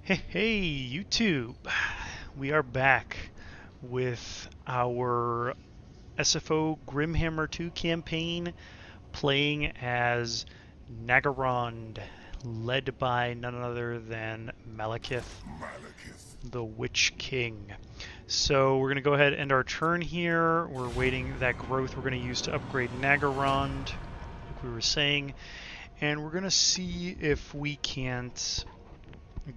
Hey, YouTube! We are back with our SFO Grimhammer 2 campaign, playing as Naggarond, led by none other than Malekith, the Witch King. So we're going to go ahead and end our turn here. We're waiting that growth we're going to use to upgrade Naggarond, like we were saying, and we're going to see if we can't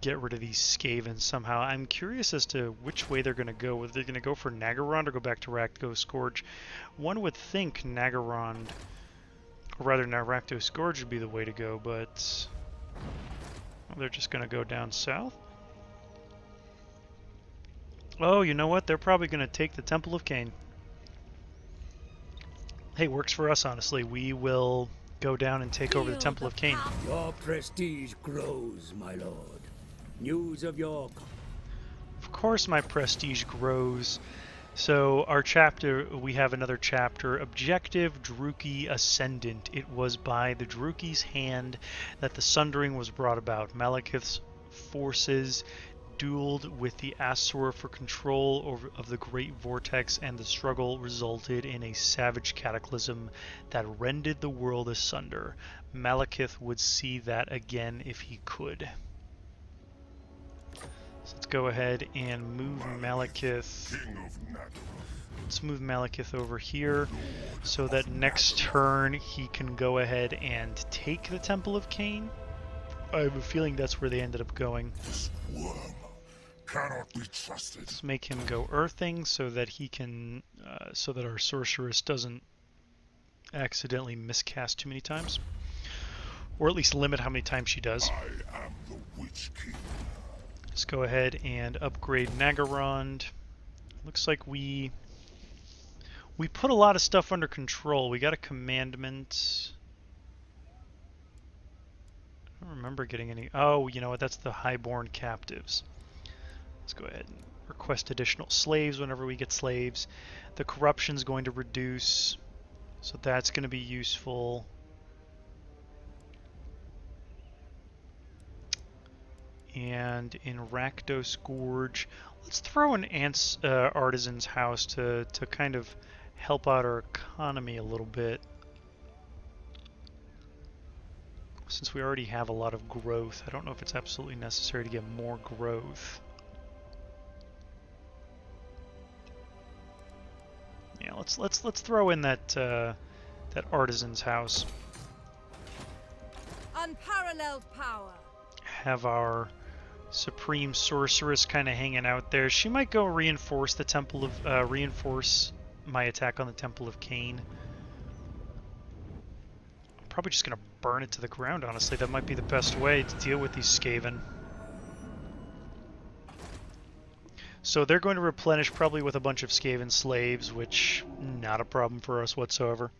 get rid of these Skavens somehow. I'm curious as to which way they're going to go. Whether they're going to go for Naggarond or go back to Rakdos Scourge. One would think Naggarond, or rather Rakdos Scourge would be the way to go, but they're just going to go down south. Oh, you know what? They're probably going to take the Temple of Cain. Hey, works for us, honestly. We will go down and take over the Temple of Cain. Your prestige grows, my lord. News of your... Of course my prestige grows. So our chapter, we have another chapter, Objective Druchii Ascendant. It was by the Druchii's hand that the Sundering was brought about. Malekith's forces dueled with the Asur for control of the Great Vortex, and the struggle resulted in a savage cataclysm that rended the world asunder. Malekith would see that again if he could. So let's go ahead and move Malekith. Let's move Malekith over here so that next turn he can go ahead and take the Temple of Cain. I have a feeling that's where they ended up going. This worm cannot be trusted. Let's make him go earthing so that he can, so that our sorceress doesn't accidentally miscast too many times, or at least limit how many times she does. I am the Witch King. Let's go ahead and upgrade Naggarond. Looks like we put a lot of stuff under control. We got a commandment. I don't remember getting any. Oh, you know what? That's the highborn captives. Let's go ahead and request additional slaves whenever we get slaves. The corruption's going to reduce, so that's going to be useful. And in Rakdos Scourge, let's throw an artisan's house to kind of help out our economy a little bit, since we already have a lot of growth. I don't know if it's absolutely necessary to get more growth. Yeah, let's throw in that that artisan's house. Unparalleled power. Have our Supreme Sorceress kind of hanging out there. She might go reinforce the Temple of reinforce my attack on the Temple of Cain. I'm probably just gonna burn it to the ground, honestly. That might be the best way to deal with these Skaven. So they're going to replenish probably with a bunch of Skaven slaves, which not a problem for us whatsoever.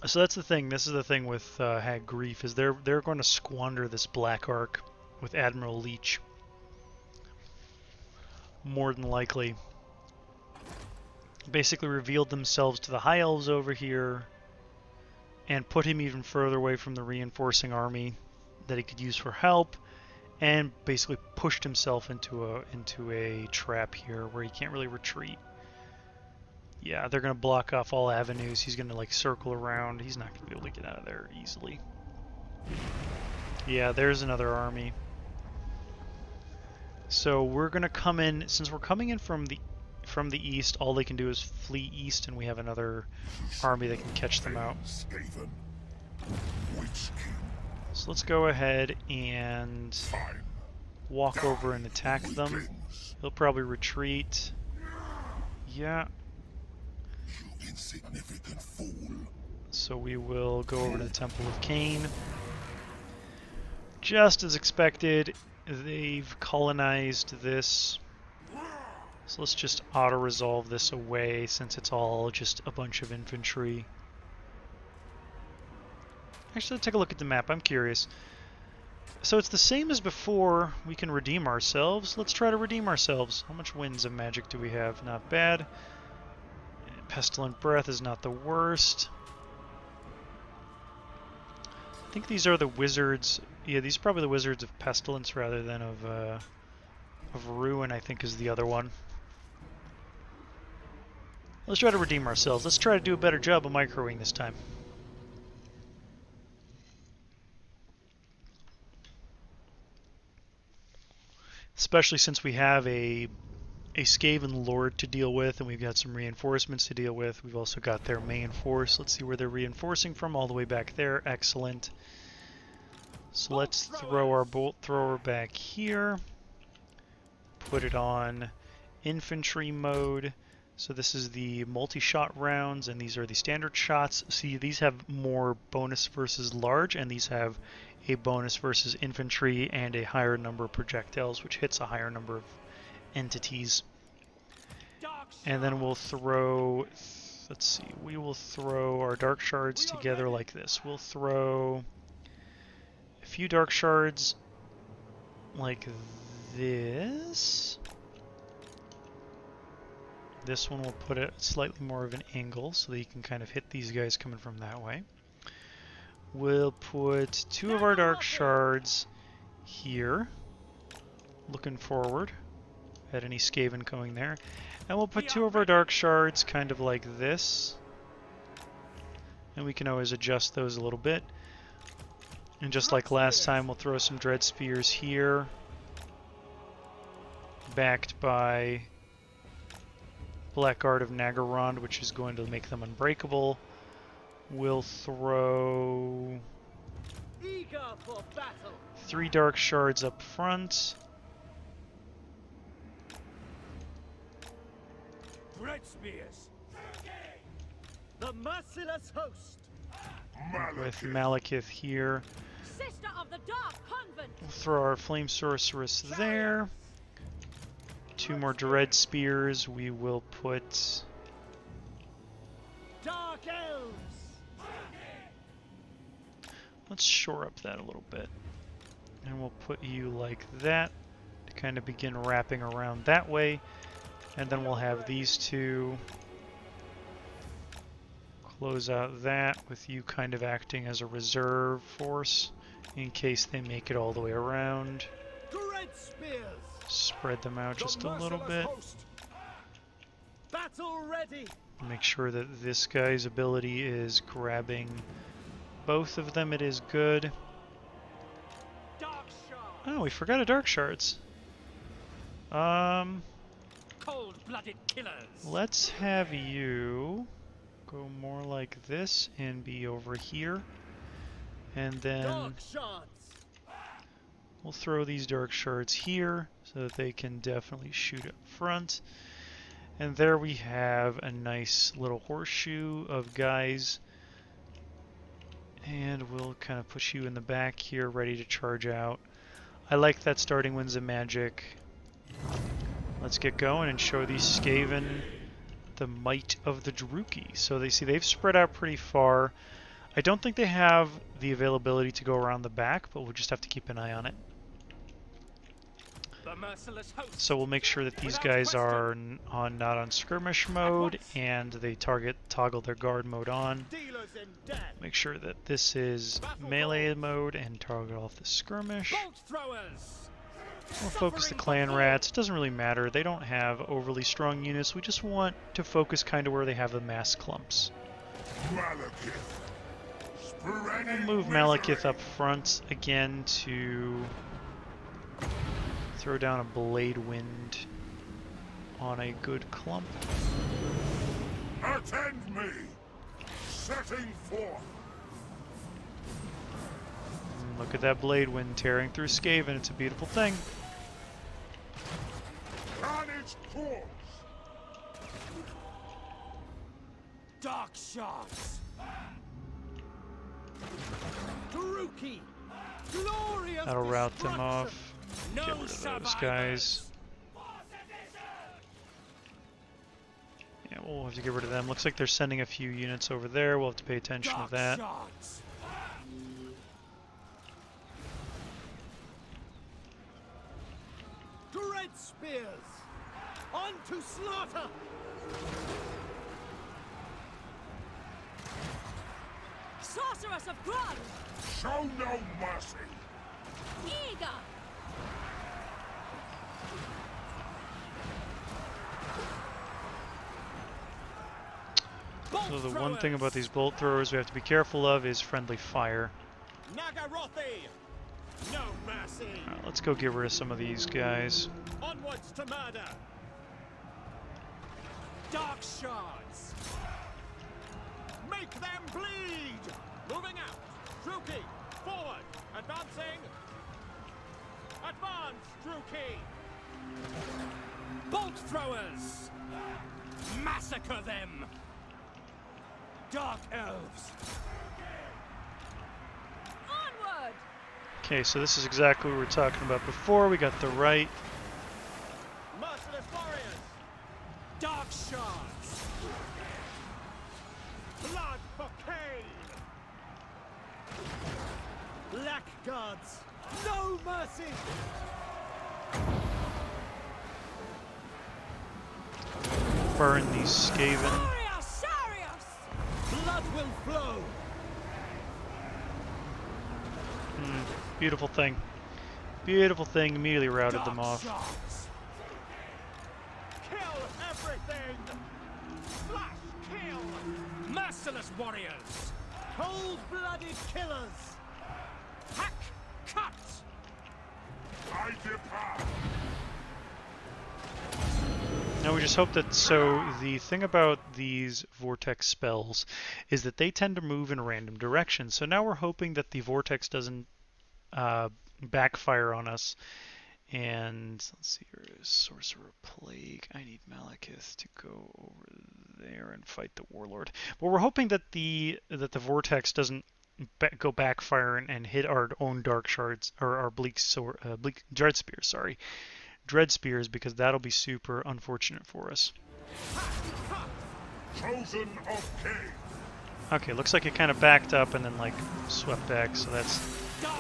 So that's the thing. This is the thing with Hag Grief, is they're going to squander this Black Ark with Admiral Leech. More than likely. Basically revealed themselves to the High Elves over here and put him even further away from the reinforcing army that he could use for help, and basically pushed himself into a trap here where he can't really retreat. Yeah, they're going to block off all avenues. He's going to like circle around. He's not going to be able to get out of there easily. Yeah, there's another army. So we're going to come in, since we're coming in from the east, all they can do is flee east, and we have another army that can catch them out. So let's go ahead and walk over and attack them. He'll probably retreat. Yeah. Insignificant fool. So we will go over to the Temple of Cain. Just as expected, they've colonized this. So let's just auto-resolve this away, since it's all just a bunch of infantry. Actually, let's take a look at the map. I'm curious. So it's the same as before. We can redeem ourselves. Let's try to redeem ourselves. How much winds of magic do we have? Not bad. Pestilent Breath is not the worst. think these are the wizards. Yeah, these are probably the wizards of pestilence rather than of ruin. I think is the other one. Let's try to redeem ourselves. Let's try to do a better job of microing this time. Especially since we have a Skaven Lord to deal with, and we've got some reinforcements to deal with. We've also got their main force. Let's see where they're reinforcing from, all the way back there. Excellent. So let's throw our bolt thrower back here. Put it on infantry mode. So this is the multi-shot rounds, and these are the standard shots. See, these have more bonus versus large, and these have a bonus versus infantry and a higher number of projectiles, which hits a higher number of entities. And then we'll throw, let's see, we will throw our dark shards together like this. We'll throw a few dark shards like this. This one will put it slightly more of an angle so that you can kind of hit these guys coming from that way. We'll put 2 of our dark shards here, looking forward at any Skaven coming there. And we'll put 2 of our dark shards kind of like this. And we can always adjust those a little bit. And just like last time, we'll throw some dread spears here, backed by Blackguard of Naggarond, which is going to make them unbreakable. We'll throw 3 dark shards up front. Dread spears. The merciless host. With Malekith here. Sister of the Dark Convent. We'll throw our Flame Sorceress there. 2 more Dread Spears. We will put Dark elves. let's shore up that a little bit. And we'll put you like that to kind of begin wrapping around that way. And then we'll have these 2 close out that with you kind of acting as a reserve force in case they make it all the way around. Dread spears. Spread them out just a little bit. Battle ready. Make sure that this guy's ability is grabbing both of them. It is good. Dark shard. Oh, we forgot a dark shards. Cold-blooded killers. Let's have you go more like this and be over here. And then Dark shards. we'll throw these dark shards here so that they can definitely shoot up front. And there we have a nice little horseshoe of guys. And we'll kind of push you in the back here, ready to charge out. I like that starting Winds of Magic. Let's get going and show these Skaven the might of the Druki. So they see they've spread out pretty far. I don't think they have the availability to go around the back, but we'll just have to keep an eye on it. The merciless host. So we'll make sure that these guys are not on skirmish mode, and they toggle their guard mode on. Dealers in death. Make sure that this is melee mode and target off the skirmish. Bolt throwers. We'll focus the clan rats. It doesn't really matter. They don't have overly strong units. We just want to focus kind of where they have the mass clumps. Malekith. We'll move Malekith up front again to throw down a Blade Wind on a good clump. Attend me! Setting forth! Look at that Blade Wind tearing through Skaven. It's a beautiful thing. Carnage course! Dark shards. Druki. Glory of That'll rout them destruction. off. No Get rid of those survivors. guys. Yeah, we'll have to get rid of them. Looks like they're sending a few units over there. We'll have to pay attention Dark to that. shards. Dread spears. On to slaughter. Sorcerer us of Grond! Show no mercy. Eager! So the one thing about these bolt throwers we have to be careful of is friendly fire. Naggarond! No mercy! Let's go get rid of some of these guys. Onwards to murder! Dark shards! Make them bleed! Moving out! Druki! Forward! Advancing! Advance, Druki! Bolt throwers! Massacre them! Dark elves! Onward! Okay, so this is exactly what we were talking about before. We got the right. Merciless warriors! Dark shards! Blood for Cain! Black guards! No mercy! Burn these Skaven. Sarius! Sarius! Blood will flow! Beautiful thing. Beautiful thing. Immediately routed Dark them off. shards! Kill everything! Slash! Kill! Merciless warriors! Cold-blooded killers! Hack! Cut! I depart. Now we just hope that, so the thing about these vortex spells is that they tend to move in random directions. So now we're hoping that the vortex doesn't backfire on us. And let's see here, Sorcerer Plague. I need Malekith to go over there and fight the Warlord. But we're hoping that the vortex doesn't go backfire and hit our own dark shards, or our bleak dread spears. Sorry. Dread spears, because that'll be super unfortunate for us. Chosen of Cain. Okay, looks like it kind of backed up and then like swept back, so that's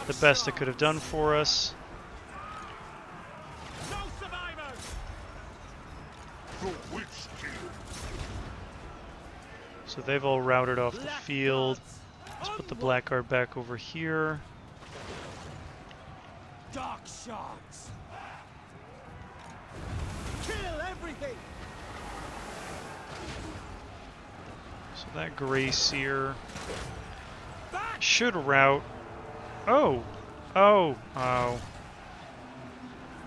the best it could have done for us. No survivors! The Witch King. So they've all routed off the Black field. guards! Let's put the Blackguard back over here. Dark shards! Kill everything! So that Grey Seer Back! should route. Oh! Oh! Oh.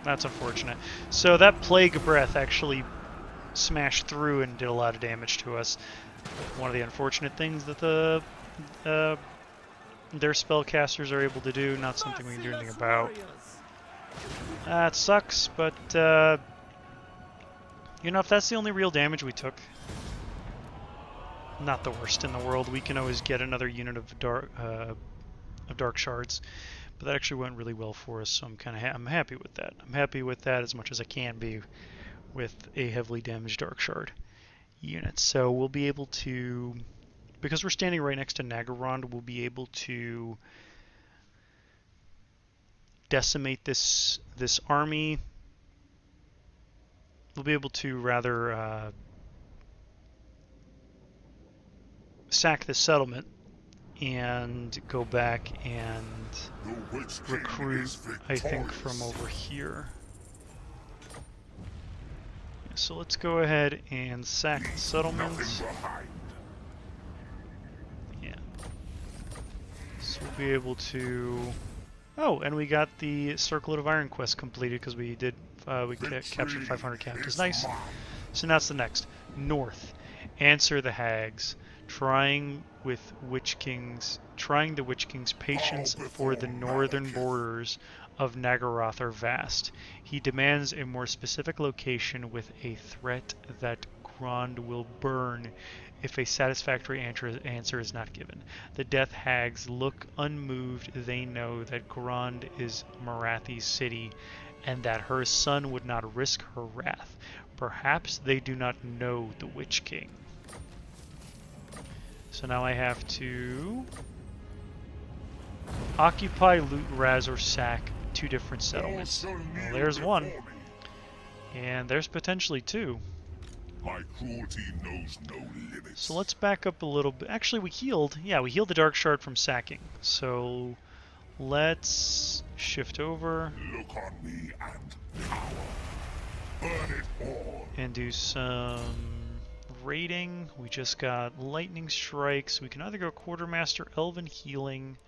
That's unfortunate. So that Plague Breath actually smashed through and did a lot of damage to us. One of the unfortunate things that their spellcasters are able to do, not something we can do anything about. That sucks, but you know, if that's the only real damage we took, not the worst in the world. We can always get another unit of dark shards, but that actually went really well for us. So I'm happy with that. I'm happy with that as much as I can be with a heavily damaged dark shard unit. So we'll be able to, because we're standing right next to Naggarond, we'll be able to decimate this army. We'll be able to rather sack the settlement and go back and The Witch King recruit, is I think, victorious. from over here. So let's go ahead and sack the settlement. Nothing behind. Yeah. So we'll be able to. Oh, and we got the Circlet of Iron quest completed because we did. We captured 500 captives. Nice. So now it's the next. North. Answer the hags. Trying the Witch King's patience for the northern borders of Naggaroth are vast. He demands a more specific location with a threat that Grond will burn if a satisfactory answer is not given. The Death Hags look unmoved. They know that Grond is Marathi's city and that her son would not risk her wrath. Perhaps they do not know the Witch King. So now I have to occupy, loot, razz, or sack 2 different settlements. Also Well, kneel there's one. before me. And there's potentially 2. My cruelty knows no limits. So let's back up a little bit. Actually, we healed. Yeah, we healed the Dark Shard from sacking. So let's shift over. Look on me and power. Burn it all. And do some raiding. We just got lightning strikes. We can either go quartermaster, elven healing.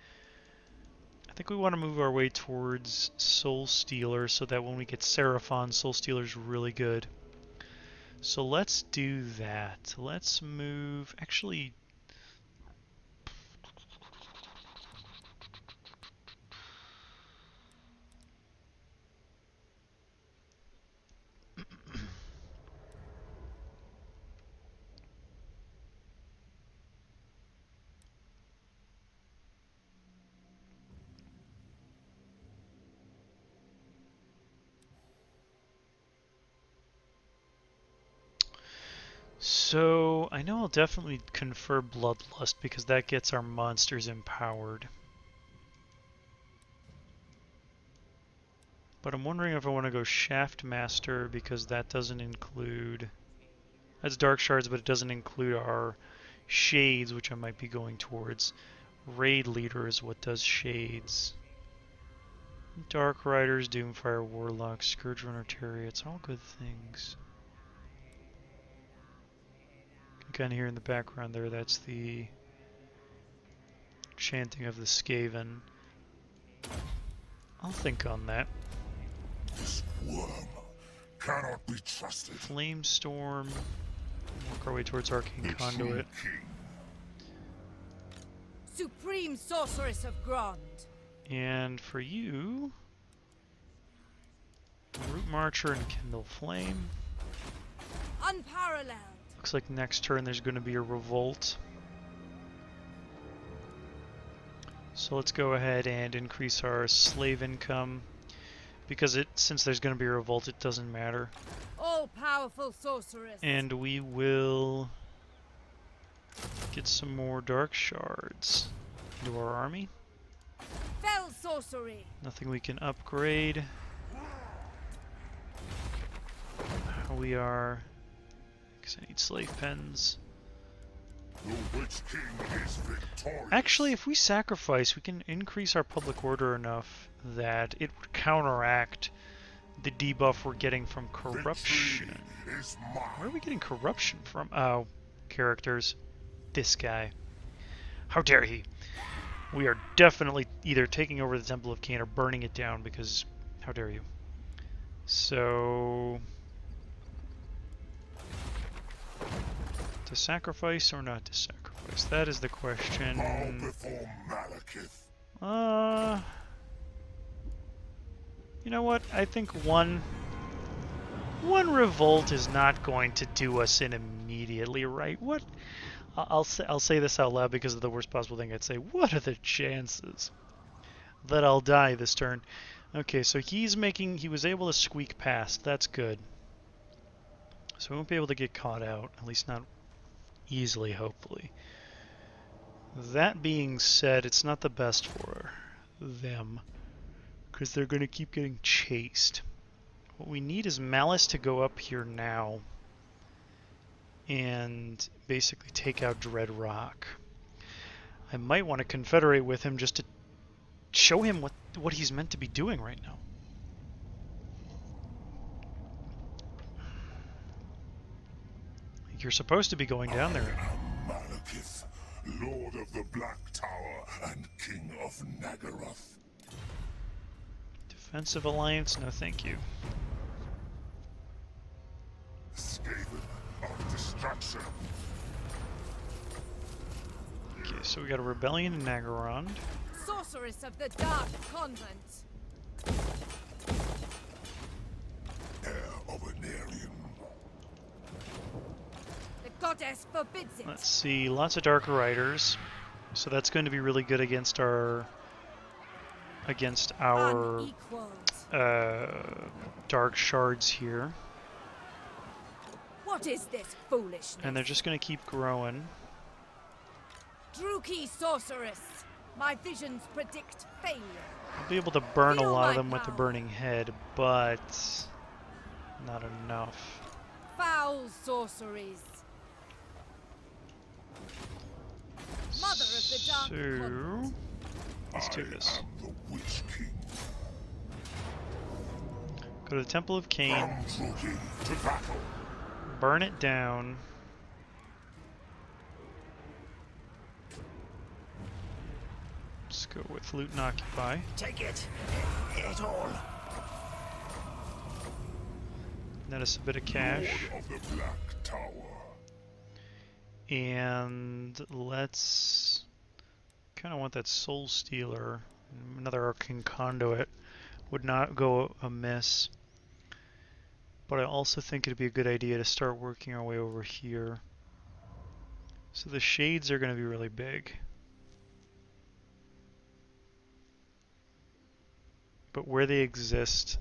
I think we want to move our way towards Soul Stealer so that when we get Seraphon, Soul Stealer's really good. So let's do that. Let's move. Actually, so I know I'll definitely confer Bloodlust because that gets our monsters empowered. But I'm wondering if I want to go Shaftmaster because that doesn't include... That's Dark Shards, but it doesn't include our Shades, which I might be going towards. Raid Leader is what does Shades. Dark Riders, Doomfire, Warlock, Scourge Runner, Terriers, all good things. You can kind of hear in the background there, that's the chanting of the Skaven. I'll think on that. This worm cannot be trusted. Flamestorm. Work our way towards Arcane The Conduit. true king. Supreme Sorceress of Grond. And for you, Root Marcher and Kindle Flame. Unparalleled. Looks like next turn there's going to be a revolt. So let's go ahead and increase our slave income. Because since there's going to be a revolt, it doesn't matter. All-powerful sorceress. And we will get some more Dark Shards into our army. Fell sorcery. Nothing we can upgrade. We are... because I need slave pens. The Witch King is victorious. Actually, if we sacrifice, we can increase our public order enough that it would counteract the debuff we're getting from corruption. Victory is mine. Where are we getting corruption from? Oh, characters. This guy. How dare he? We are definitely either taking over the Temple of Cain or burning it down because how dare you? So... to sacrifice or not to sacrifice? That is the question. Bow before Malekith. You know what? I think one revolt is not going to do us in immediately, right? What? I'll say this out loud because of the worst possible thing I'd say. What are the chances that I'll die this turn? Okay, so he was able to squeak past. That's good. So we won't be able to get caught out, at least not easily, hopefully. That being said, it's not the best for them, because they're going to keep getting chased. What we need is Malice to go up here now and basically take out Dread Rock. I might want to confederate with him just to show him what he's meant to be doing right now. You're supposed to be going down there. I am Malekith, Lord of the Black Tower and King of Naggarond. Defensive alliance? No, thank you. Skaven of destruction. Okay, so we got a rebellion in Naggarond. Sorceress of the Dark Convent. Heir of an alien. The goddess forbids it. Let's see, lots of Dark Riders. So that's going to be really good against our Unequaled. Dark Shards here. What is this foolishness? And they're just going to keep growing. Druki sorceress. My visions predict failure. I'll be able to burn a Feel lot of my them with the power. burning head, but not enough. Foul sorceries. Mother of the Dark Convent. Let's do this. I am the Witch King. Go to the Temple of Cain, Come, Drugi, to battle. burn it down. Let's go with loot and occupy. Take it. It all. Net us a bit of cash. Lord of the Black Tower. And let's kind of want that Soul Stealer. Another Arcane Conduit would not go amiss. But I also think it'd be a good idea to start working our way over here. So the shades are going to be really big. But where they exist,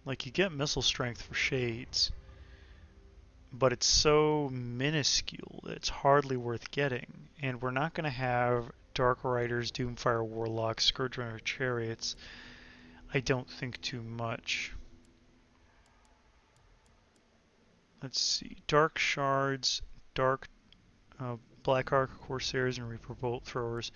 like you get missile strength for shades, but it's so minuscule that it's hardly worth getting. And we're not going to have Dark Riders, Doomfire Warlocks, Scourgerunner Chariots. I don't think too much. Let's see. Dark Shards, Black Ark Corsairs, and Reaper Bolt Throwers.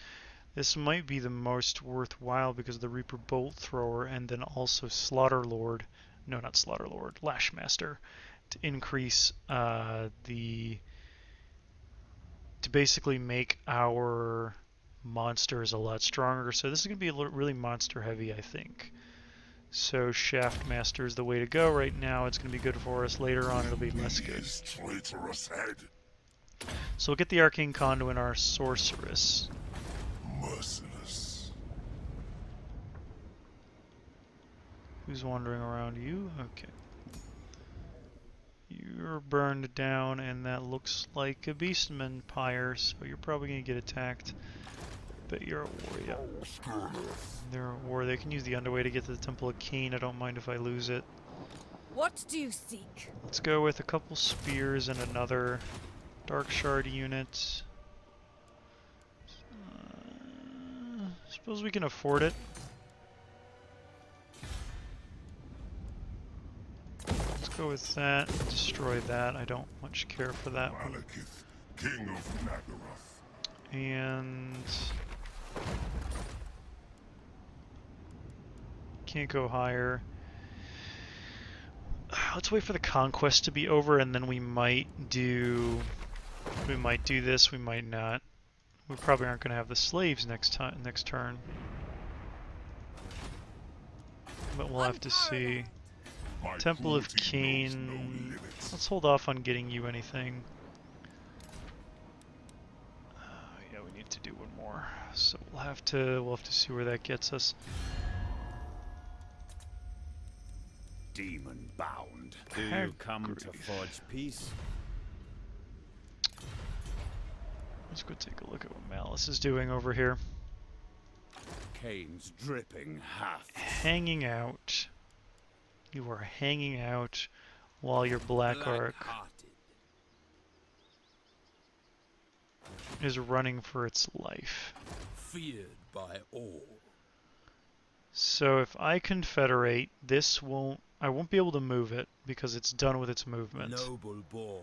This might be the most worthwhile because of the Reaper Bolt Thrower and then also Slaughter Lord. No, not Slaughter Lord. Lashmaster. To increase to basically make our monsters a lot stronger. So this is going to be really monster heavy, I think. So Shaftmaster is the way to go right now. It's going to be good for us. Later on, it'll be less good. His traitorous head. So we'll get the Arcane Conduit and our Sorceress. Merciless. Who's wandering around? You? Okay. You're burned down, and that looks like a Beastman Pyre, so you're probably going to get attacked. But you're a war, yeah. They're at war. They can use the underway to get to the Temple of Cain. I don't mind if I lose it. What do you seek? Let's go with a couple spears and another Dark Shard unit. Suppose we can afford it. Let's go with that. Destroy that. I don't much care for that one. Malekith, King of Naggaroth. And can't go higher. Let's wait for the conquest to be over, and then we might do this. We might not. We probably aren't going to have the slaves next turn, but we'll have to see. My Temple of cruelty knows Cain. no limits. Let's hold off on getting you anything. Yeah, we need to do one more. So we'll have to see where that gets us. Demon bound. Do Heck you come to grief. forge peace? Let's go take a look at what Malice is doing over here. Cain's dripping haft. Hanging out. You are hanging out while your Black Ark Black-hearted. is running for its life. Feared by all. So if I confederate, I won't be able to move it because it's done with its movement. Noble born.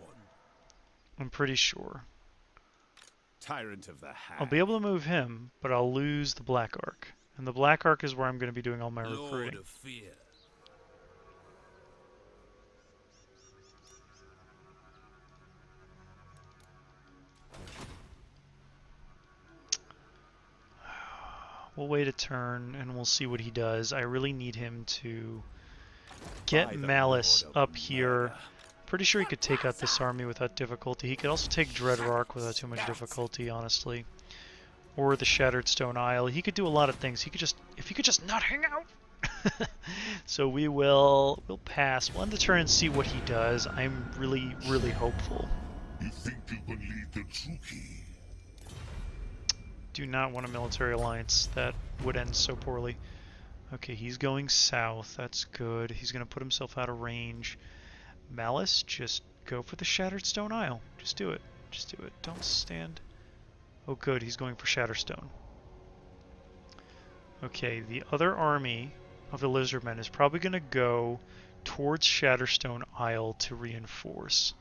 I'm pretty sure. Tyrant of the Hand. I'll be able to move him, but I'll lose the Black Ark. And the Black Ark is where I'm going to be doing all my Lord recruiting. of fear. We'll wait a turn and we'll see what he does. I really need him to get By the Malice Lord of up here. murder. Pretty sure he could take out this army without difficulty. He could also take Dreadrarch without too much difficulty, honestly. Or the Shattered Stone Isle. He could do a lot of things. If he could just not hang out. So we'll pass. We'll end the turn and see what he does. I'm really, really hopeful. You think you can lead the Drugi? Do not want a military alliance. That would end so poorly. Okay, he's going south. That's good. He's going to put himself out of range. Malice, just go for the Shattered Stone Isle. Just do it. Just do it. Don't stand. Oh, good. He's going for Shatterstone. Okay, the other army of the Lizardmen is probably going to go towards Shatterstone Isle to reinforce.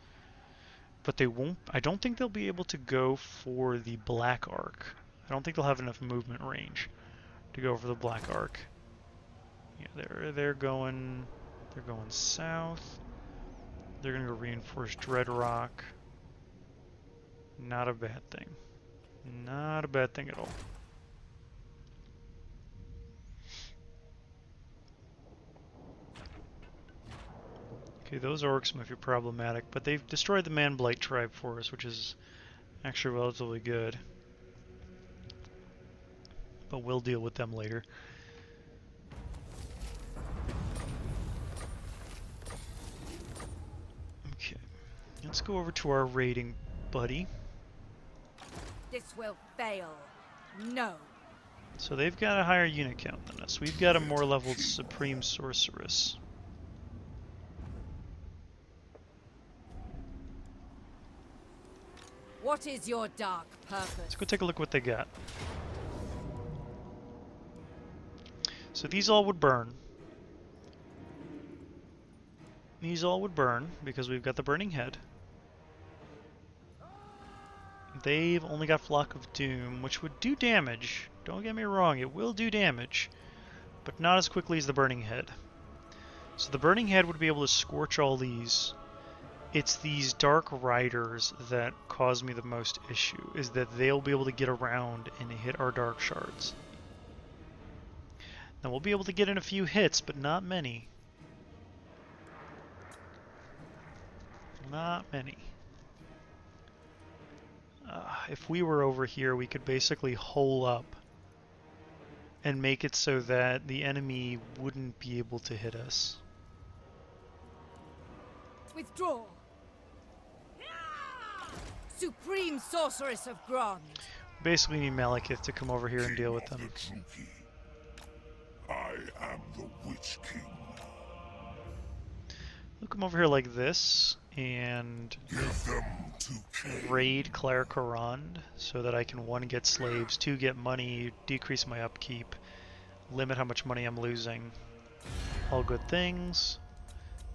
But they won't. I don't think they'll be able to go for the Black Arc. I don't think they'll have enough movement range to go for the Black Arc. Yeah, they're going south. They're gonna go reinforce Dreadrock. Not a bad thing. Not a bad thing at all. Okay, those orcs might be problematic, but they've destroyed the Man Blight tribe for us, which is actually relatively good. But we'll deal with them later. Okay, let's go over to our raiding buddy. This will fail. No. So they've got a higher unit count than us. We've got a more leveled Supreme Sorceress. What is your dark purpose? Let's go take a look what they got. So these all would burn. These all would burn because we've got the Burning Head. They've only got Flock of Doom, which would do damage. Don't get me wrong, it will do damage, but not as quickly as the Burning Head. So the Burning Head would be able to scorch all these. It's these Dark Riders that cause me the most issue, is that they'll be able to get around and hit our Dark Shards. Now we'll be able to get in a few hits, but not many. Not many. If we were over here, we could basically hole up and make it so that the enemy wouldn't be able to hit us. Withdraw. Supreme Sorceress of Grond. Basically need Malekith to come over here and deal with them. I am the Witch King. We'll come over here like this and Give them to Cain. raid Claire Corrond so that I can 1, get slaves, 2, get money, decrease my upkeep, limit how much money I'm losing. All good things.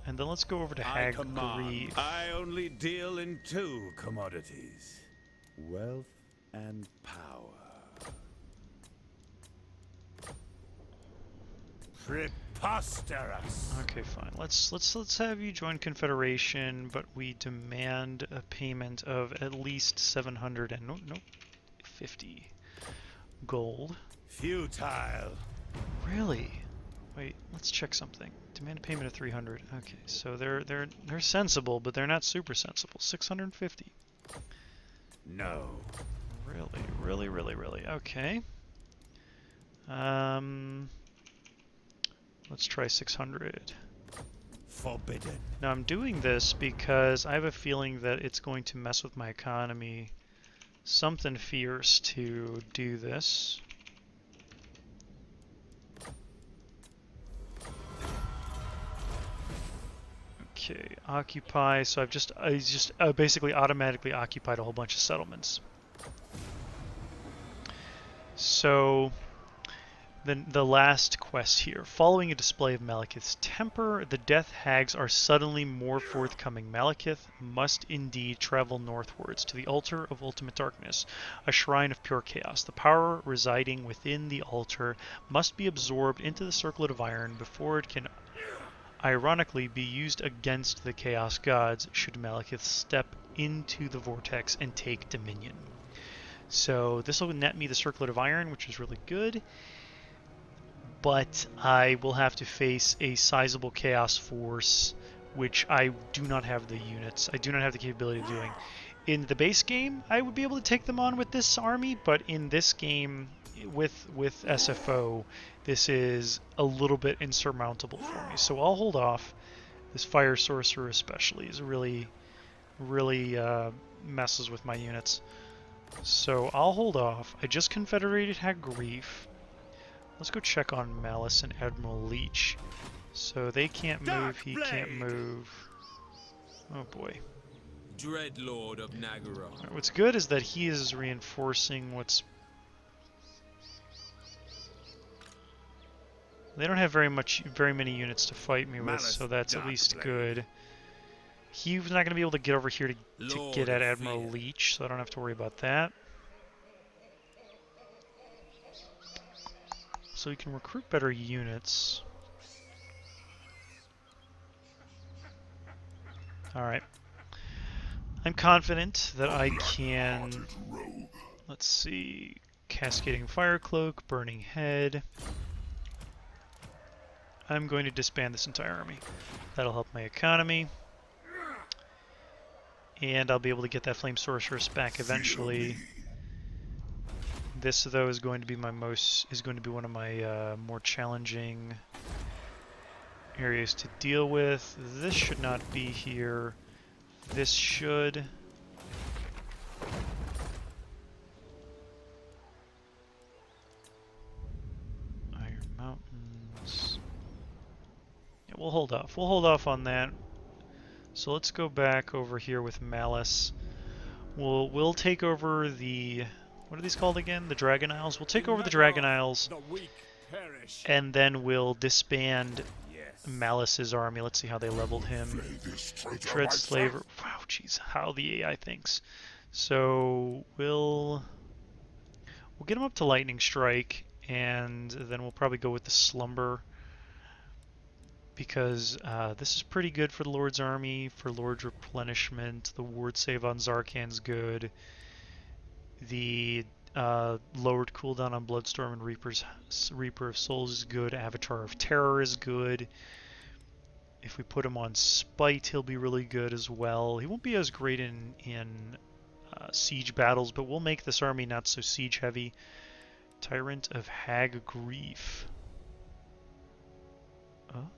And then let's go over to I Hag command. Grieve. I only deal in 2 commodities: wealth and power. Preposterous. Okay, fine. Let's have you join Confederation, but we demand a payment of at least 700 and nope, 50 gold. Futile. Really? Wait, let's check something. Demand a payment of 300. Okay, so they're sensible, but they're not super sensible. 650. No. Really. Okay. Let's try 600. Forbidden. Now I'm doing this because I have a feeling that it's going to mess with my economy. Something fierce to do this. Okay, occupy. So I just basically automatically occupied a whole bunch of settlements. So then the last quest here. Following a display of Malekith's temper, the Death Hags are suddenly more forthcoming. Malekith must indeed travel northwards to the altar of ultimate darkness, a shrine of pure chaos. The power residing within the altar must be absorbed into the circlet of iron before it can ironically be used against the Chaos Gods should Malekith step into the vortex and take dominion. So this will net me the circlet of iron, which is really good. But I will have to face a sizable chaos force, which I do not have the units. I do not have the capability of doing. In the base game, I would be able to take them on with this army, but in this game, with SFO, this is a little bit insurmountable for me. So I'll hold off. This Fire Sorcerer especially is really messes with my units. So I'll hold off. I just confederated Hag Grief. Let's go check on Malice and Admiral Leech. So they can't move, he can't move. Oh boy. Dreadlord of Naggarond. What's good is that he is reinforcing what's... They don't have very many units to fight me with, Malice so that's at least Darkblade. good. He was not going to be able to get over here to get Lord at of Admiral Fear. Leech, so I don't have to worry about that. So we can recruit better units. Alright. I'm confident that I can... Let's see... Cascading Fire Cloak, Burning Head. I'm going to disband this entire army. That'll help my economy. And I'll be able to get that Flame Sorceress back eventually. This, though, is going to be one of my more challenging areas to deal with. This should not be here. This should. Iron Mountains. Yeah, we'll hold off. We'll hold off on that. So let's go back over here with Malice. We'll take over the... What are these called again? The Dragon Isles? We'll take over the Dragon Isles, The weak perish. and then we'll disband Yes. Malice's army. Let's see how they leveled him. Tread Slaver. Wow, jeez, how the AI thinks. So we'll get him up to Lightning Strike, and then we'll probably go with the Slumber, because this is pretty good for the Lord's army, for Lord's replenishment. The ward save on Zarkan's good. The lowered cooldown on Bloodstorm and Reaper of Souls is good. Avatar of Terror is good. If we put him on Spite, he'll be really good as well. He won't be as great in siege battles, but we'll make this army not so siege heavy. Tyrant of Hag Grief. Oh.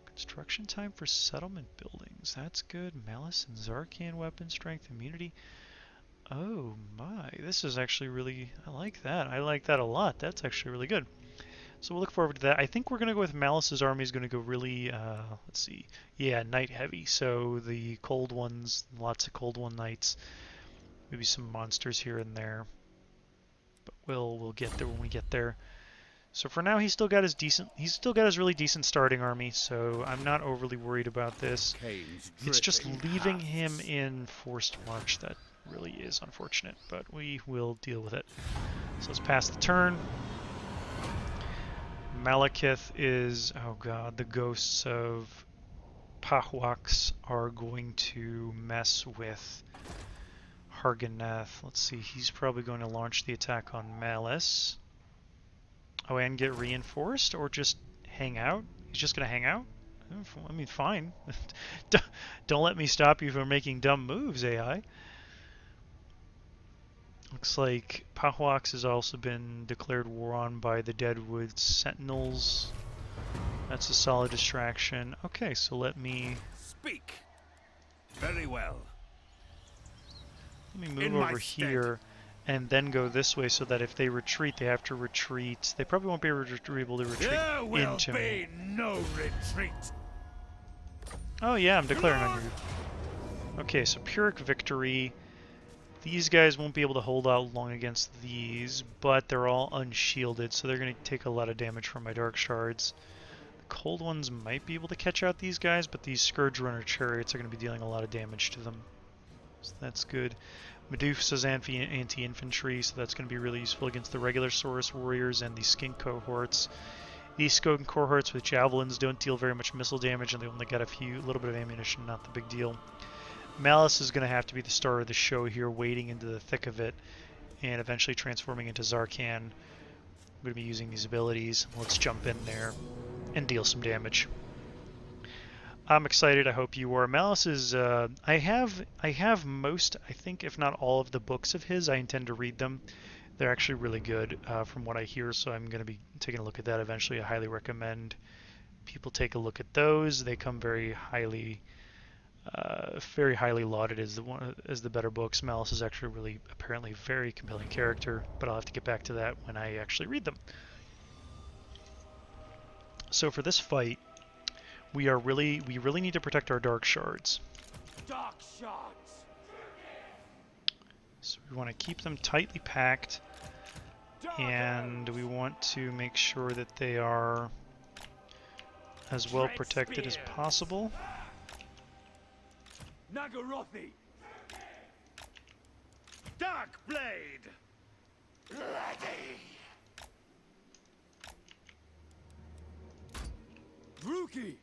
Construction time for settlement buildings. That's good. Malice and Zarkan weapon strength immunity. Oh my, this is actually really, I like that. I like that a lot. That's actually really good. So we'll look forward to that. I think we're going to go with Malice's army is going to go really, let's see, yeah, Knight heavy. So the cold ones, lots of cold one knights, maybe some monsters here and there. But we'll get there when we get there. So for now, he's still got his really decent starting army, so I'm not overly worried about this. It's just leaving him in forced march that really is unfortunate, but we will deal with it. So let's pass the turn. Malekith is, oh god, the ghosts of Pahwaks are going to mess with Harganeth. Let's see, he's probably going to launch the attack on Malice. Oh, and get reinforced, or just hang out? He's just going to hang out? I mean, fine. Don't let me stop you from making dumb moves, AI. Looks like Pahwaks has also been declared war on by the Deadwood Sentinels. That's a solid distraction. Okay, so let me Speak. Very well. move over here and then go this way, so that if they retreat, they have to retreat. They probably won't be able to retreat There will into be me. no retreat. Oh yeah, I'm declaring on you. Okay, so Pyrrhic victory. These guys won't be able to hold out long against these, but they're all unshielded, so they're going to take a lot of damage from my Dark Shards. The cold ones might be able to catch out these guys, but these Scourge Runner Chariots are going to be dealing a lot of damage to them. So that's good. Medusa's anti-infantry, so that's going to be really useful against the regular Saurus Warriors and the Skink cohorts. These Skink cohorts with Javelins don't deal very much missile damage, and they only got a little bit of ammunition, not the big deal. Malice is going to have to be the star of the show here, wading into the thick of it, and eventually transforming into Zarkan. I'm going to be using these abilities. Let's jump in there and deal some damage. I'm excited. I hope you are. Malice is. I have most, I think, if not all of the books of his. I intend to read them. They're actually really good, from what I hear. So I'm going to be taking a look at that eventually. I highly recommend people take a look at those. They come very highly lauded as the better books. Malice is actually really apparently very compelling character, but I'll have to get back to that when I actually read them. So for this fight, we really need to protect our Dark Shards. Dark Shards. So we want to keep them tightly packed. and we want to make sure that they are as well protected as possible. Naggarothi. Dark blade. Ready. Rookie.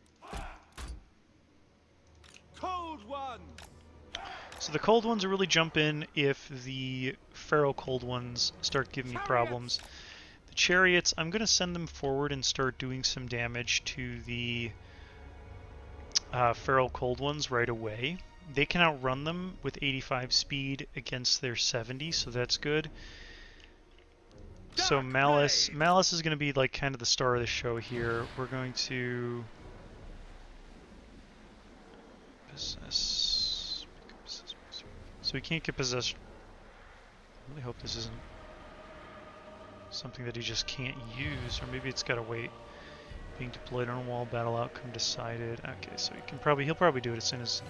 Cold ones. So the cold ones really jump in if the feral cold ones start giving me problems. The chariots, I'm going to send them forward and start doing some damage to the feral cold ones right away. They can outrun them with 85 speed against their 70, so that's good. So Malice is going to be like kind of the star of the show here. We're going to possess. So we can't get possessed. I really hope this isn't something that he just can't use, or maybe it's got to wait. Being deployed on a wall, battle outcome decided. Okay, so he'll probably do it as soon as.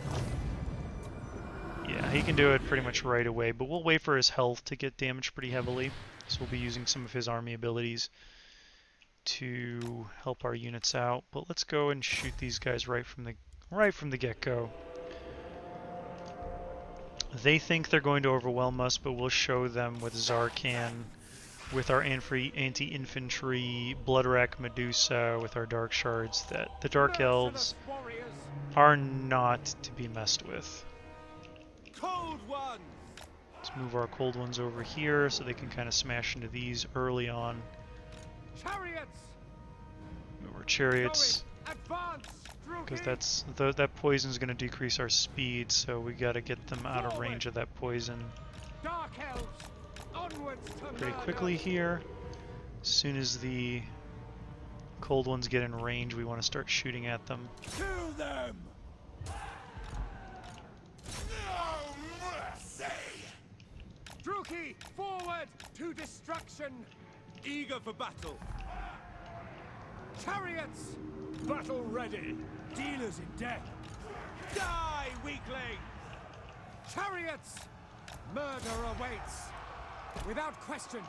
Yeah, he can do it pretty much right away, but we'll wait for his health to get damaged pretty heavily. So we'll be using some of his army abilities to help our units out. But let's go and shoot these guys right from the get-go. They think they're going to overwhelm us, but we'll show them with Zarkan, with our anti-infantry Bloodrack Medusa, with our Dark Shards, that the Dark Elves are not to be messed with. Cold ones. Let's move our cold ones over here so they can kind of smash into these early on. Chariots. Move our chariots, because that poison is going to decrease our speed, so we got to get them out of range of that poison Dark elves. Onwards to pretty quickly here. As soon as the cold ones get in range, we want to start shooting at them. Kill them. Druki, forward to destruction. Eager for battle. Chariots, battle ready. Dealers in death. Die, weakling. Chariots, murder awaits. Without question.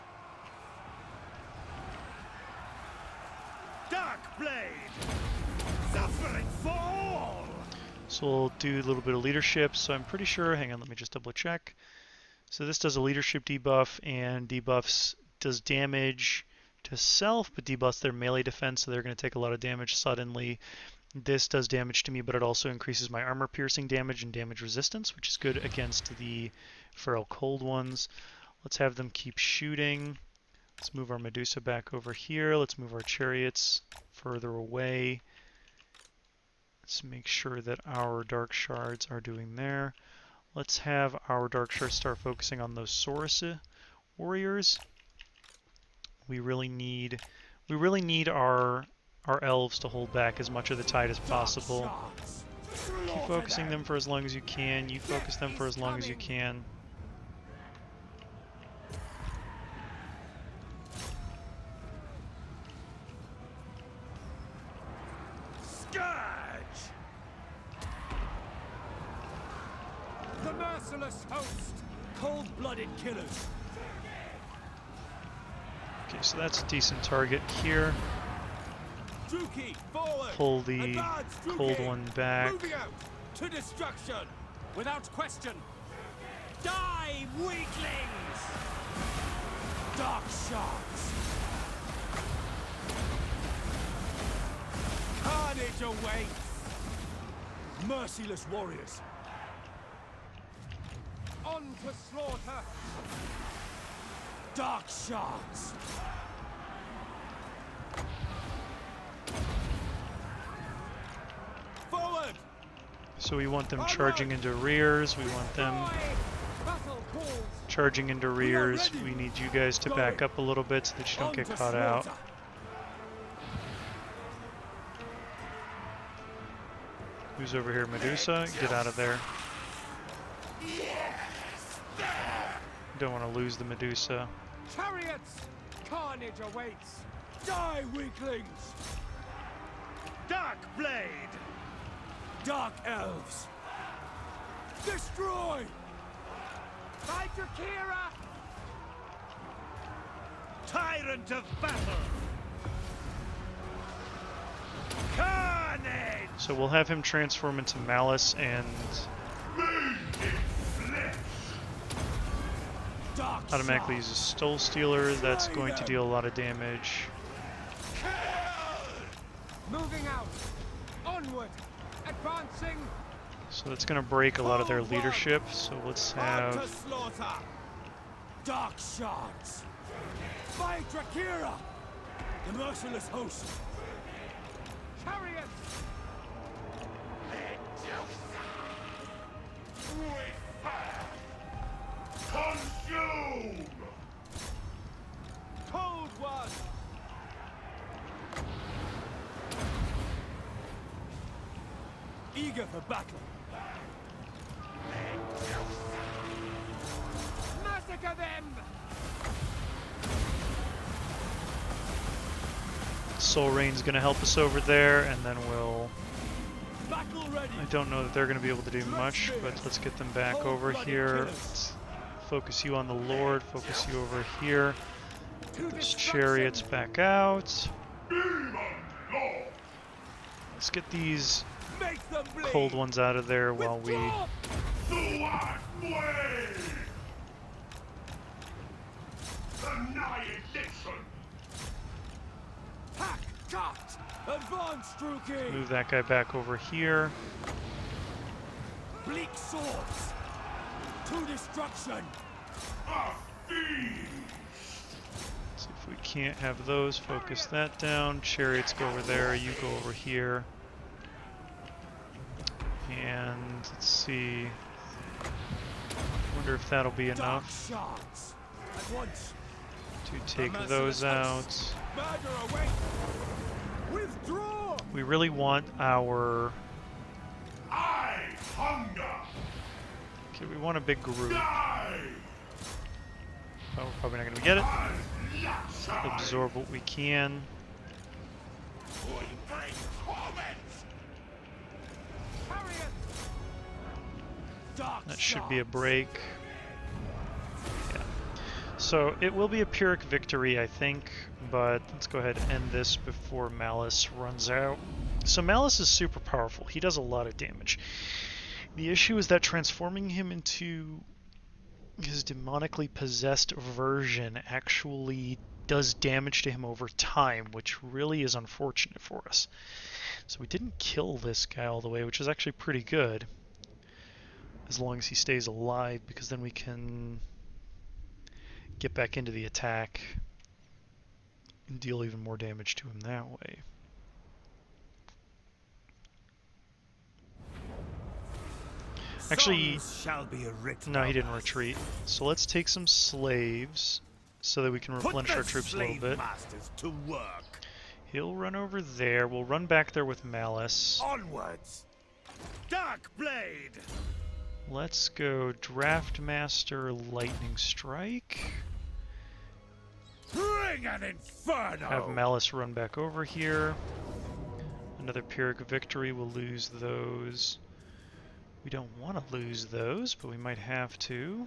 Dark blade. Suffering for all. So we'll do a little bit of leadership. So I'm pretty sure, hang on, let me just double check. So this does a leadership debuff, and debuffs does damage to self, but debuffs their melee defense, so they're going to take a lot of damage suddenly. This does damage to me, but it also increases my armor piercing damage and damage resistance, which is good against the feral cold ones. Let's have them keep shooting. Let's move our Medusa back over here. Let's move our chariots further away. Let's make sure that our Dark Shards are doing there. Let's have our Dark Shards start focusing on those Saurus warriors. We really need our elves to hold back as much of the tide as possible. Keep focusing them for as long as you can. You focus them for as long as you can. The merciless host, cold-blooded killers. Okay, so that's a decent target here. Druki, forward. Pull the Advance, Druki. cold one back. Moving out to destruction, without question. Die, weaklings! Dark shards. Carnage awaits. Merciless warriors. On to slaughter. Dark shards. Forward. So we want them charging into rears. We want them charging into rears. We need you guys to back up a little bit so that you don't get caught out. Who's over here? Medusa? Get out of there. Don't want to lose the Medusa. Chariots! Carnage awaits! Die, weaklings! Dark blade! Dark elves! Destroy! By Drakira! Tyrant of battle! Carnage! So we'll have him transform into Malice and Dark automatically shots. use a Soul Stealer. That's going to deal a lot of damage. Moving out. Onward. Advancing. So that's going to break a lot of their leadership. So let's Hard to have... slaughter. Dark shards. By Drakira! The merciless host. Chariots. Consume! Cold one. Eager for battle. Massacre them. Soul Rain's going to help us over there, and then we'll... Battle ready. I don't know that they're going to be able to do much, but let's get them back over here. Let's focus you on the Lord, focus you over here. Get those chariots back out. Let's get these Make them bleed. cold ones out of there while we... Withdraw. Black Blade! Annihilation! Hack, cut. Advance, Druki. Move that guy back over here. Bleak swords. To destruction. A feast! See if we can't have those. Focus that down. Chariots go over there. You go over here. And let's see. Wonder if that'll be Dark enough shards. At once. to take those out. Murder away. Withdraw. We really want our... I hunger! Okay, we want a big group. Die! Oh, we're probably not going to get it. Matcha! Absorb what we can. We bring torment! Chariots. Dark That should be a shards. break. Yeah. So it will be a Pyrrhic victory, I think, but let's go ahead and end this before Malice runs out. So Malice is super powerful. He does a lot of damage. The issue is that transforming him into his demonically possessed version actually does damage to him over time, which really is unfortunate for us. So we didn't kill this guy all the way, which is actually pretty good, as long as he stays alive, because then we can get back into the attack and deal even more damage to him that way. Actually, Songs shall be written no, he of didn't us. retreat. So let's take some slaves so that we can Put replenish the our troops a little slave bit. masters to work. He'll run over there. We'll run back there with Malice. Onwards. Dark blade. Let's go Draftmaster Lightning Strike. Bring an inferno. Have Malice run back over here. Another Pyrrhic victory. We'll lose those. We don't want to lose those, but we might have to.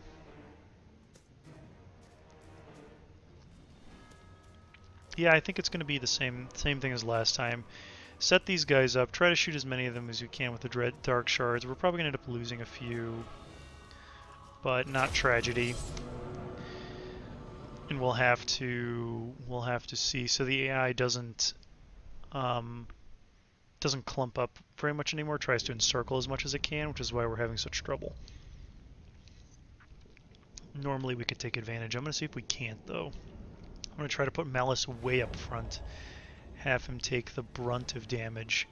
Yeah, I think it's going to be the same thing as last time. Set these guys up. Try to shoot as many of them as you can with the Dark Shards. We're probably going to end up losing a few, but not tragedy. And we'll have to see. So the AI doesn't clump up very much anymore. Tries to encircle as much as it can, which is why we're having such trouble. Normally we could take advantage. I'm going to see if we can't, though. I'm going to try to put Malice way up front. Have him take the brunt of damage.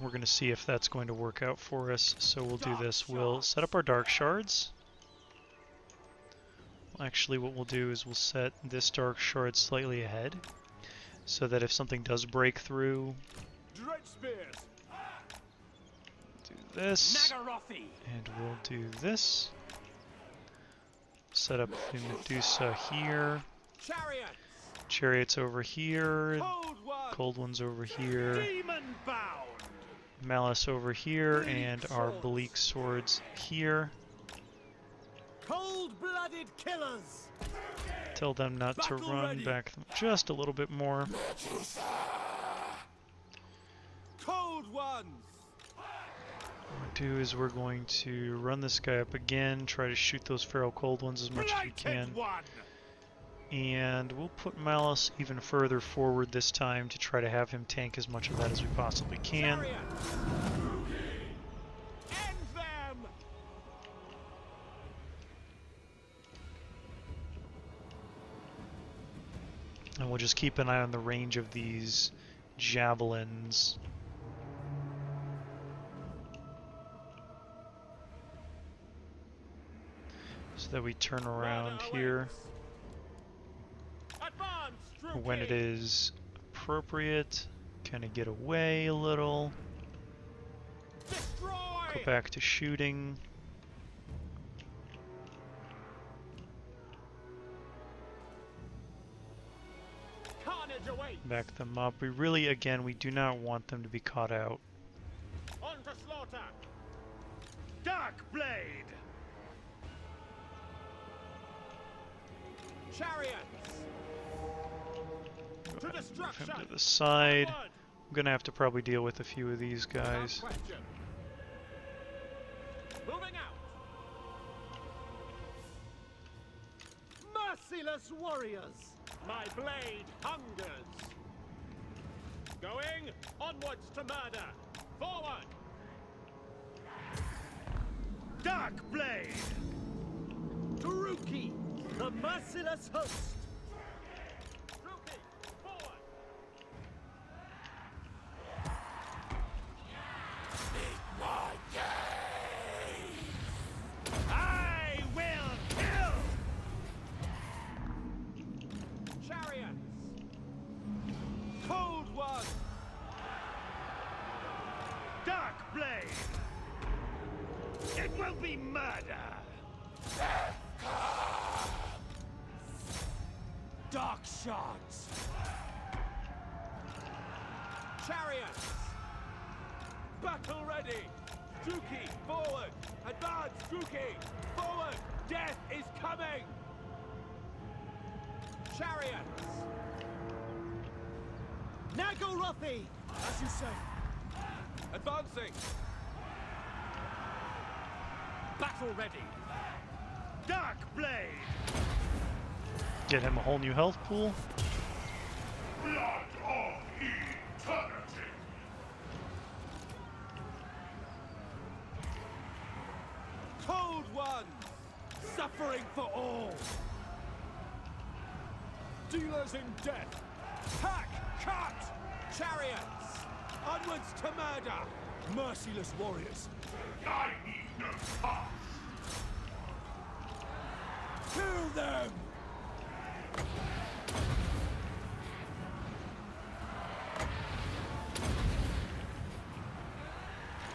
We're going to see if that's going to work out for us. So we'll do this. We'll set up our Dark Shards. Actually, what we'll do is we'll set this Dark Shard slightly ahead, so that if something does break through, Dread spears. do this, Naggarothi. and we'll do this. Set up the Medusa here. Chariot. Chariots over here. Cold one. Cold ones over here. Demon bound. Malice over here, and our Bleak Swords here. Cold-blooded killers. Tell them not to Battle run, ready. back them just a little bit more. Cold ones. What we'll do is we're going to run this guy up again, try to shoot those feral cold ones as much as we can. Blighted one. And we'll put Malice even further forward this time to try to have him tank as much of that as we possibly can. Chariot. End them. And we'll just keep an eye on the range of these javelins. So that we turn around here when it is appropriate, kind of get away a little, Destroy. go back to shooting. Carnage awaits. Back them up. We really, again, we do not want them to be caught out. On to slaughter. Dark blade. Chariots. To Move destruction. him to the side. Onward. I'm gonna have to probably deal with a few of these guys. Without question. Moving out. Merciless warriors! My blade hungers. Going onwards to murder. Forward. Dark blade. Taruki, the merciless host! Rookie, forward. I will kill. Chariots. Cold one. Dark blade. It will be murder. Dark shards. Chariots. Battle ready. Druki, forward. Advance, Druki. Forward. Death is coming. Chariots. Naggarondi, as you say. Advancing. Battle ready. Dark blade. Get him a whole new health pool. Blood of eternity! Cold one. Suffering for all. Dealers in death. Hack, cut. Chariots. Onwards to murder. Merciless warriors. I need no parts! Kill them.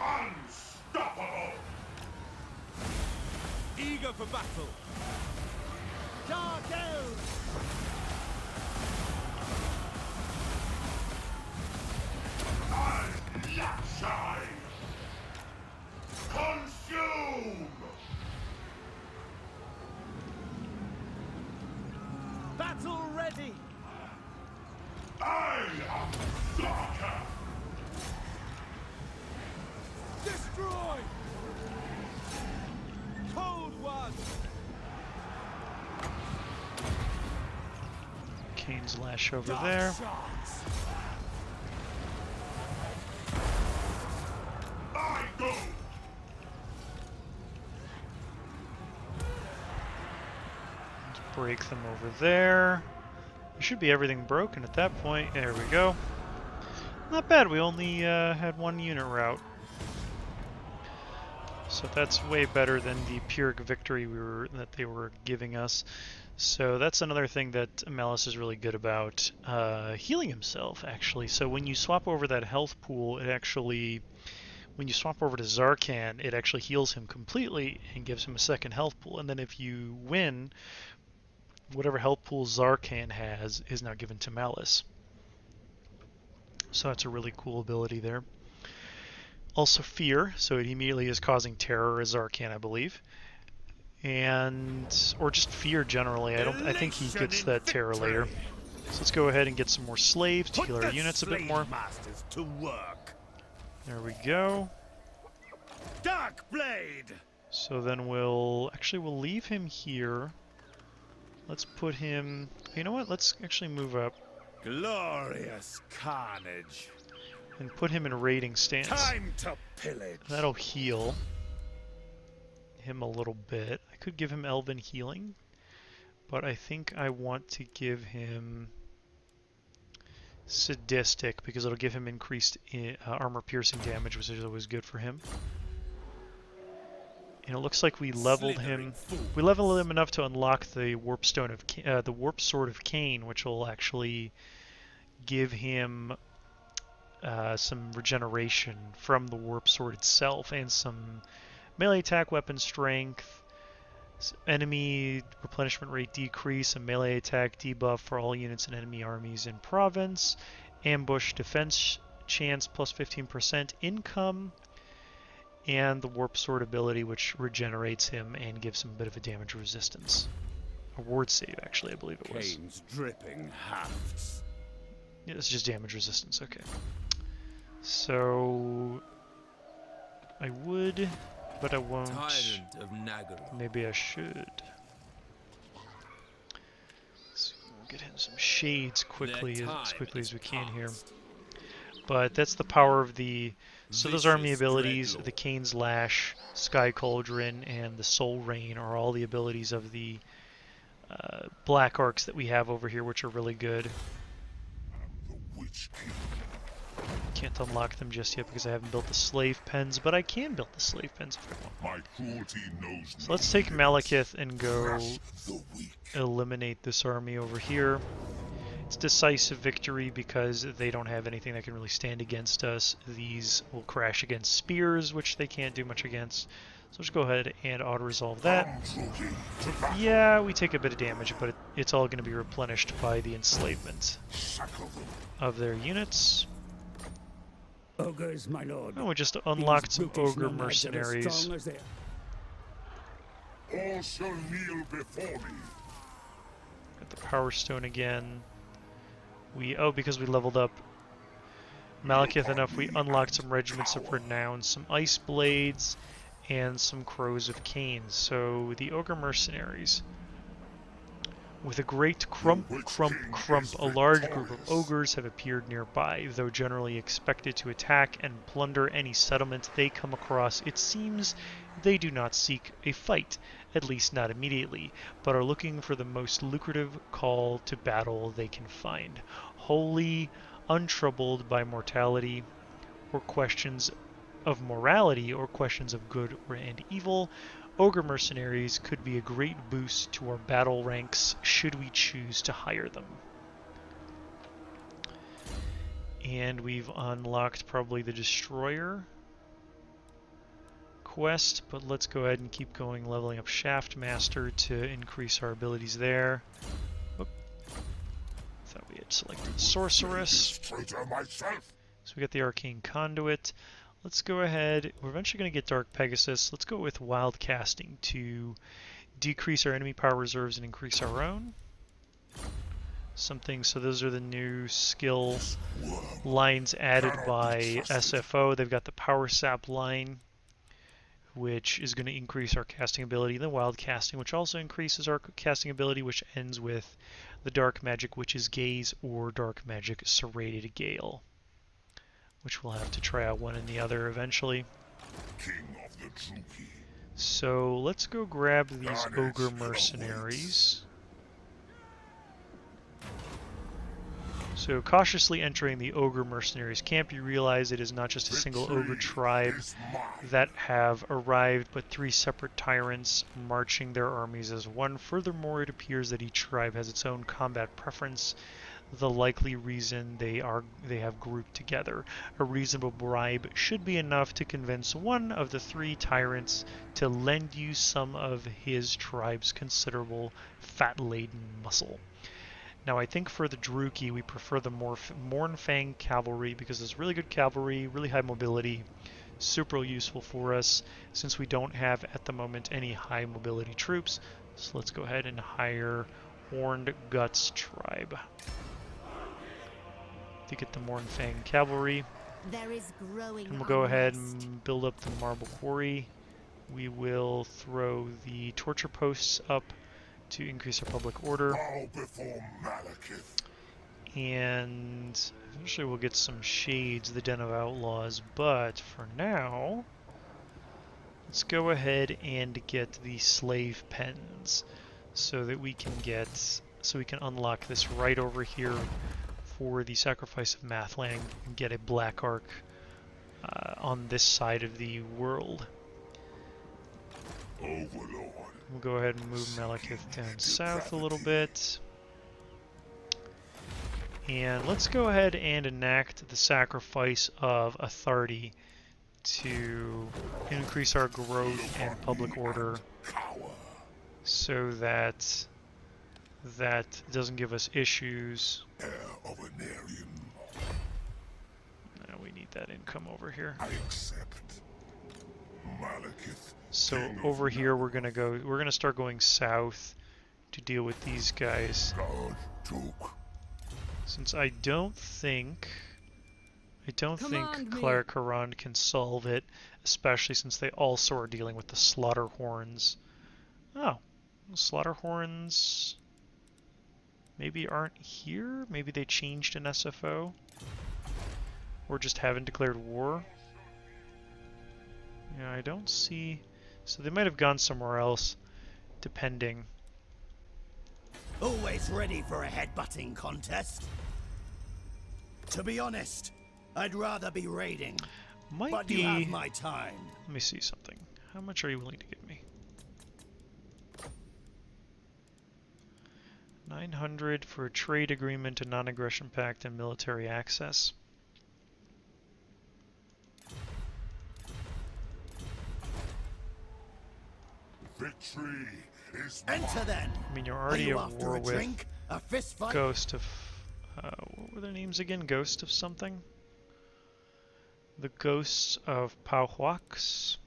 Unstoppable! Eager for battle. Dark elves! Unlatchai! Consume! Battle ready! I am Darker! Destroy. Cold one. Kane's lash over Dark there. shards. I go! Let's break them over there. There should be everything broken at that point. There we go. Not bad. We only had one unit route. So that's way better than the Pyrrhic victory that they were giving us. So that's another thing that Malice is really good about, healing himself, actually. So when you swap over that health pool, it actually, when you swap over to Zarkan, it actually heals him completely and gives him a second health pool. And then if you win, whatever health pool Zarkan has is now given to Malice. So that's a really cool ability there. Also Fear, so it immediately is causing terror as Zarkan, I believe. and or just fear generally. I think he gets that terror later. So let's go ahead and get some more slaves to heal our units a bit more. Masters to work. There we go. Dark blade. So then we'll leave him here. Let's put him. You know what? Let's actually move up Glorious carnage. and put him in raiding stance. Time to pillage. That'll heal him a little bit. I could give him Elven healing, but I think I want to give him sadistic because it'll give him increased armor piercing damage, which is always good for him. And it looks like we leveled him. We leveled him enough to unlock the warp stone of the warp sword of Cain, which will actually give him some regeneration from the warp sword itself and some melee attack, weapon strength, enemy replenishment rate decrease, a melee attack debuff for all units and enemy armies in province, ambush defense chance plus 15% income, and the warp sword ability, which regenerates him and gives him a bit of a damage resistance. A ward save, actually, I believe it was. Cain's dripping hafts. Yeah, it's just damage resistance. Okay. So I would, but I won't. Tyrant of Naggarond. Maybe I should. So we'll get in some shades quickly, as quickly as we can here. But that's the power of the. So those army abilities, the Cain's Lash, Sky Cauldron, and the Soul Rain are all the abilities of the Black Arcs that we have over here, which are really good. The Witch King. Can't unlock them just yet because I haven't built the slave pens, but I can build the slave pens if I want. My cruelty knows So let's take Malekith and go Crush the weak. eliminate this army over here. It's decisive victory because they don't have anything that can really stand against us. These will crash against spears, which they can't do much against. So let's go ahead and auto-resolve that. Yeah, we take a bit of damage, but it's all going to be replenished by the enslavement of their units. Ogres, my lord. Oh, we just unlocked These some brutish ogre nomads are as mercenaries. strong as they are. All shall kneel before me. Got the Power Stone again. Because we leveled up Malekith enough, we unlocked some Regiments of Renown, some Ice Blades, and some Crows of Cain. So the Ogre Mercenaries. With a great crump, a large group of ogres have appeared nearby, though generally expected to attack and plunder any settlement they come across. It seems they do not seek a fight, at least not immediately, but are looking for the most lucrative call to battle they can find. Wholly untroubled by mortality or questions of morality or questions of good and evil, Ogre Mercenaries could be a great boost to our battle ranks should we choose to hire them. And we've unlocked probably the Destroyer quest, but let's go ahead and keep going, leveling up Shaftmaster to increase our abilities there. Oop. Thought we had selected Sorceress. Traitor myself. So we got the Arcane Conduit. Let's go ahead. We're eventually going to get Dark Pegasus. Let's go with Wild Casting to decrease our enemy power reserves and increase our own. So those are the new skill lines added by SFO. They've got the Power Sap line, which is going to increase our casting ability. The Wild Casting, which also increases our casting ability, which ends with the Dark Magic Witch's Gaze or Dark Magic Serrated Gale, which we'll have to try out one and the other eventually. King of the Druki. So let's go grab these Ogre Mercenaries. So cautiously entering the Ogre Mercenaries camp, you realize it is not just a single Ogre tribe that have arrived, but three separate tyrants marching their armies as one. Furthermore, it appears that each tribe has its own combat preference, the likely reason they have grouped together. A reasonable bribe should be enough to convince one of the three tyrants to lend you some of his tribe's considerable fat-laden muscle. Now I think for the Druki we prefer the Mornfang cavalry because it's really good cavalry, really high mobility, super useful for us since we don't have at the moment any high mobility troops. So let's go ahead and hire Horned Guts Tribe to get the Mornfang Cavalry. There is growing And we'll go ahead unrest. and build up the Marble Quarry. We will throw the torture posts up to increase our public order. Bow before Malekith. And eventually we'll get some shades, the Den of Outlaws, but for now, let's go ahead and get the slave pens so that we can unlock this right over here for the sacrifice of Mathlang and get a Black Ark on this side of the world. Overlord. We'll go ahead and move Malekith down south a little bit. And let's go ahead and enact the sacrifice of authority to increase our growth and public order so that that doesn't give us issues. Heir of an Aryan. Now we need that income over here. I accept. Malekith. So King of over here we're gonna start going south to deal with these guys. God took. Since I don't think Command me. Naggarond can solve it, especially since they also are dealing with the slaughter horns. Oh, slaughter horns maybe aren't here? Maybe they changed in SFO? Or just haven't declared war? Yeah, I don't see... So they might have gone somewhere else, depending. Always ready for a headbutting contest. To be honest, I'd rather be raiding. Might But be... you have my time. Let me see something. How much are you willing to give me? 900 for a trade agreement, a non-aggression pact, and military access. Victory is Enter mine. then. I mean, you're Are already you at after war a with drink? A fist fight? Ghost of... what were their names again? Ghost of something? The Ghosts of Pauhuax.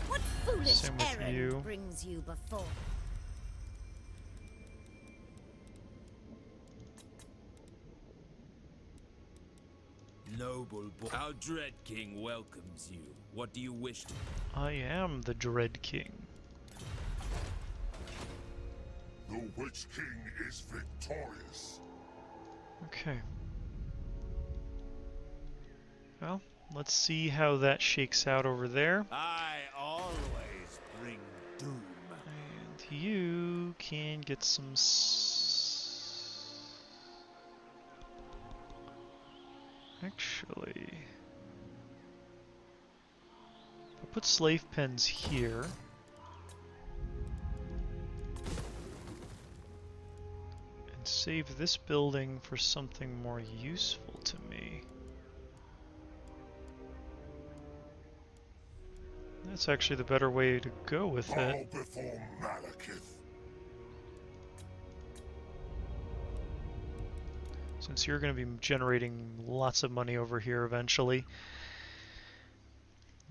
What foolish Same with errand you. brings you before? Noble boy. Our dread king welcomes you. What do you wish to... I am the Dread King. The Witch King is victorious. Okay. Well, let's see how that shakes out over there. I always bring doom. And you can get some... Actually... I'll put slave pens here. And save this building for something more useful to me. That's actually the better way to go with Bow it. before Malekith. Since you're going to be generating lots of money over here eventually.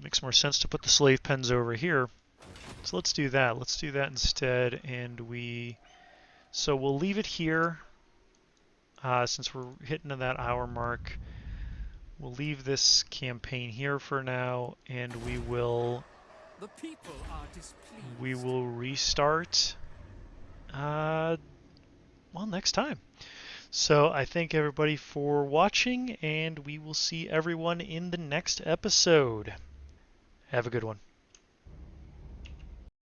Makes more sense to put the slave pens over here. So let's do that. Let's do that instead. And so we'll leave it here. Since we're hitting that hour mark. We'll leave this campaign here for now. And we will The people are displeased. restart next time. So I thank everybody for watching, and we will see everyone in the next episode. Have a good one.